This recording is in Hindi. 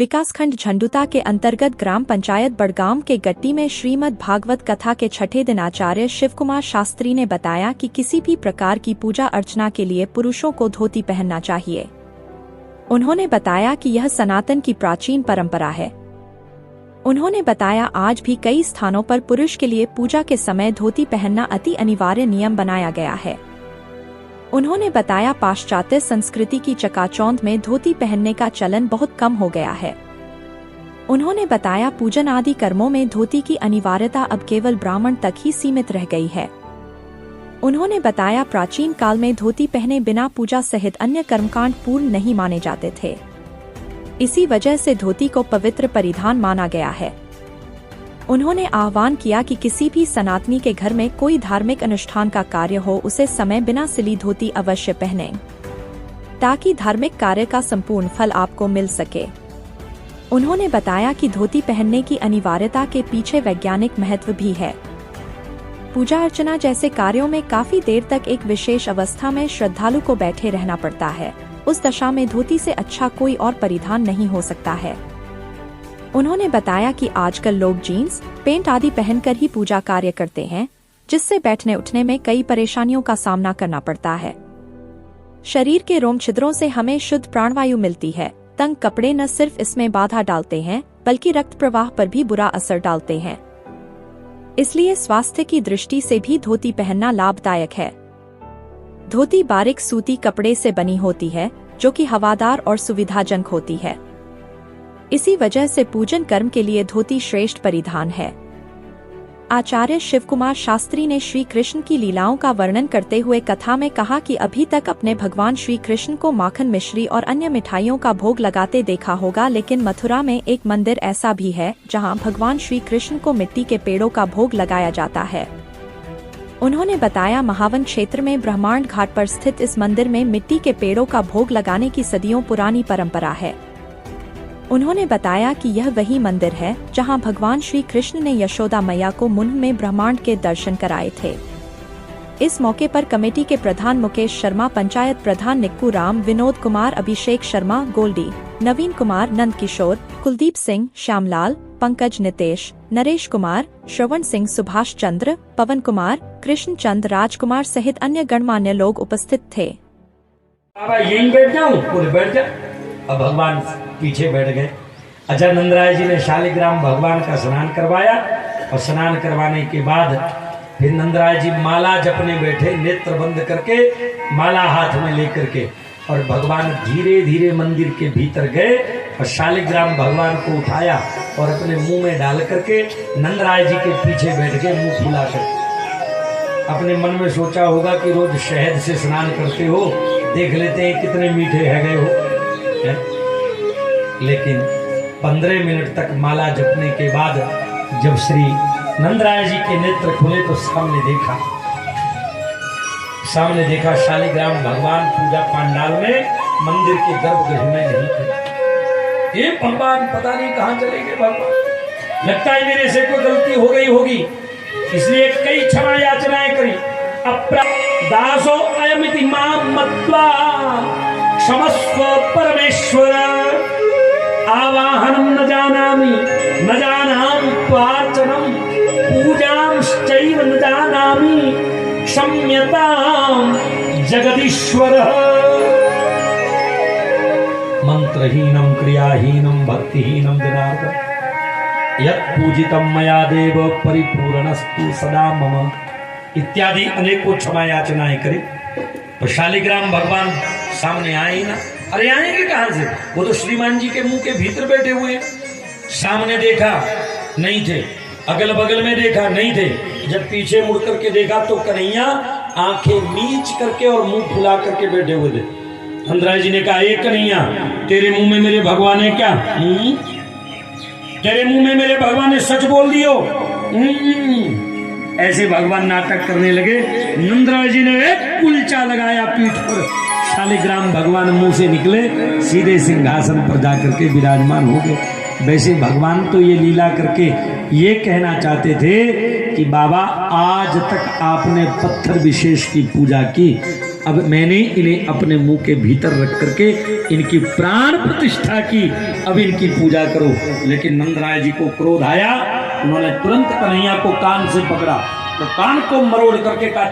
विकासखंड झंडुता के अंतर्गत ग्राम पंचायत बड़गांव के गट्टी में श्रीमद् भागवत कथा के छठे दिन आचार्य शिव कुमार शास्त्री ने बताया कि किसी भी प्रकार की पूजा अर्चना के लिए पुरुषों को धोती पहनना चाहिए। उन्होंने बताया कि यह सनातन की प्राचीन परंपरा है। उन्होंने बताया आज भी कई स्थानों पर पुरुष के लिए पूजा के समय धोती पहनना अति अनिवार्य नियम बनाया गया है। उन्होंने बताया पाश्चात्य संस्कृति की चकाचौंध में धोती पहनने का चलन बहुत कम हो गया है। उन्होंने बताया पूजन आदि कर्मों में धोती की अनिवार्यता अब केवल ब्राह्मण तक ही सीमित रह गई है। उन्होंने बताया प्राचीन काल में धोती पहने बिना पूजा सहित अन्य कर्मकांड पूर्ण नहीं माने जाते थे। इसी वजह से धोती को पवित्र परिधान माना गया है। उन्होंने आह्वान किया कि किसी भी सनातनी के घर में कोई धार्मिक अनुष्ठान का कार्य हो उसे समय बिना सिली धोती अवश्य पहनें, ताकि धार्मिक कार्य का संपूर्ण फल आपको मिल सके। उन्होंने बताया कि धोती पहनने की अनिवार्यता के पीछे वैज्ञानिक महत्व भी है। पूजा अर्चना जैसे कार्यों में काफी देर तक एक विशेष अवस्था में श्रद्धालु को बैठे रहना पड़ता है। उस दशा में धोती से अच्छा कोई और परिधान नहीं हो सकता है। उन्होंने बताया कि आजकल लोग जीन्स, पेंट आदि पहनकर ही पूजा कार्य करते हैं, जिससे बैठने उठने में कई परेशानियों का सामना करना पड़ता है। शरीर के रोम छिद्रों से हमें शुद्ध प्राणवायु मिलती है। तंग कपड़े न सिर्फ इसमें बाधा डालते हैं, बल्कि रक्त प्रवाह पर भी बुरा असर डालते हैं। इसलिए स्वास्थ्य की दृष्टि से भी धोती पहनना लाभदायक है। धोती बारीक सूती कपड़े से बनी होती है, जो कि हवादार और सुविधाजनक होती है। इसी वजह से पूजन कर्म के लिए धोती श्रेष्ठ परिधान है। आचार्य शिव कुमार शास्त्री ने श्री कृष्ण की लीलाओं का वर्णन करते हुए कथा में कहा कि अभी तक अपने भगवान श्री कृष्ण को माखन मिश्री और अन्य मिठाइयों का भोग लगाते देखा होगा, लेकिन मथुरा में एक मंदिर ऐसा भी है जहां भगवान श्री कृष्ण को मिट्टी के पेड़ों का भोग लगाया जाता है। उन्होंने बताया महावन क्षेत्र में ब्रह्मांड घाट पर स्थित इस मंदिर में मिट्टी के पेड़ों का भोग लगाने की सदियों पुरानी परंपरा है। उन्होंने बताया कि यह वही मंदिर है जहां भगवान श्री कृष्ण ने यशोदा मैया को मुंह में ब्रह्मांड के दर्शन कराए थे। इस मौके पर कमेटी के प्रधान मुकेश शर्मा, पंचायत प्रधान निक्कू राम, विनोद कुमार, अभिषेक शर्मा, गोल्डी, नवीन कुमार, नंद किशोर, कुलदीप सिंह, श्यामलाल, पंकज, नितेश, नरेश कुमार, श्रवण सिंह, सुभाष चंद्र, पवन कुमार, कृष्ण चंद, राजकुमार सहित अन्य गणमान्य लोग उपस्थित थे। यहीं बैठ जाऊं, पूरे बैठ जा। अब भगवान पीछे बैठ गए। अजय नंदराय जी ने शालिग्राम भगवान का स्नान करवाया और स्नान करवाने के बाद फिर नंदराय जी माला जपने बैठे, नेत्र बंद करके माला हाथ में लेकर के, और भगवान धीरे धीरे मंदिर के भीतर गए और शालिग्राम भगवान को उठाया और अपने मुंह में डाल करके नंदराय जी के पीछे बैठ गए, मुंह फुला कर। अपने मन में सोचा होगा कि रोज शहद से स्नान करते हो, देख लेते हैं कितने मीठे है गए हो। लेकिन 15 मिनट तक माला जपने के बाद जब श्री नंदराय जी के नेत्र खुले तो सामने देखा शालिग्राम भगवान पूजा पंडाल में मंदिर के गर्भगृह में नहीं थे। ये भगवान पता नहीं कहां चले गए। भगवान लगता है मेरे से कोई गलती हो गई होगी, इसलिए कई क्षमा याचनाएं करी। दासो अयमिति मां मत्वा क्षमस्व परमेश्वर, आवाहनम न जानामि न जानामि त्वार्चनम, पूजांश्चैव न जानामि क्षम्यतां जगदीश्वर। मंत्रहीनम क्रियाहीनम भक्तिहीनम जनार्दन, यत् पूजितं मया देव परिपूर्णस्तु सदा मम, इत्यादि अनेकों क्षमा याचनाएं करी। तो शालिग्राम भगवान सामने आए ही ना। अरे आएंगे कहां से, वो तो श्रीमान जी के मुंह के भीतर बैठे हुए। सामने देखा नहीं थे, अगल बगल में देखा नहीं थे, जब पीछे मुड़ करके देखा तो कन्हैया आंखें मीच करके और मुंह फुला करके बैठे हुए थे। नंदराय जी ने कहा, ए कन्हैया, तेरे मुंह में मेरे भगवान है क्या? तेरे मुंह में मेरे भगवान ने सच बोल दियो। ऐसे भगवान नाटक करने लगे। नंदराय जी ने एक कुलचा लगाया पीठ पर, शालिग्राम भगवान मुंह से निकले, सीधे सिंहासन पर जाकर के विराजमान हो गए। वैसे भगवान तो ये लीला करके ये कहना चाहते थे कि बाबा आज तक आपने पत्थर विशेष की पूजा की, अब मैंने इन्हें अपने मुंह के भीतर रख करके इनकी प्राण प्रतिष्ठा की, अब इनकी पूजा करो। लेकिन नंदराय जी को क्रोध आया, उन्होंने तुरंत कन्हैया को कान से पकड़ा, तो कान को मरोड़ करके काट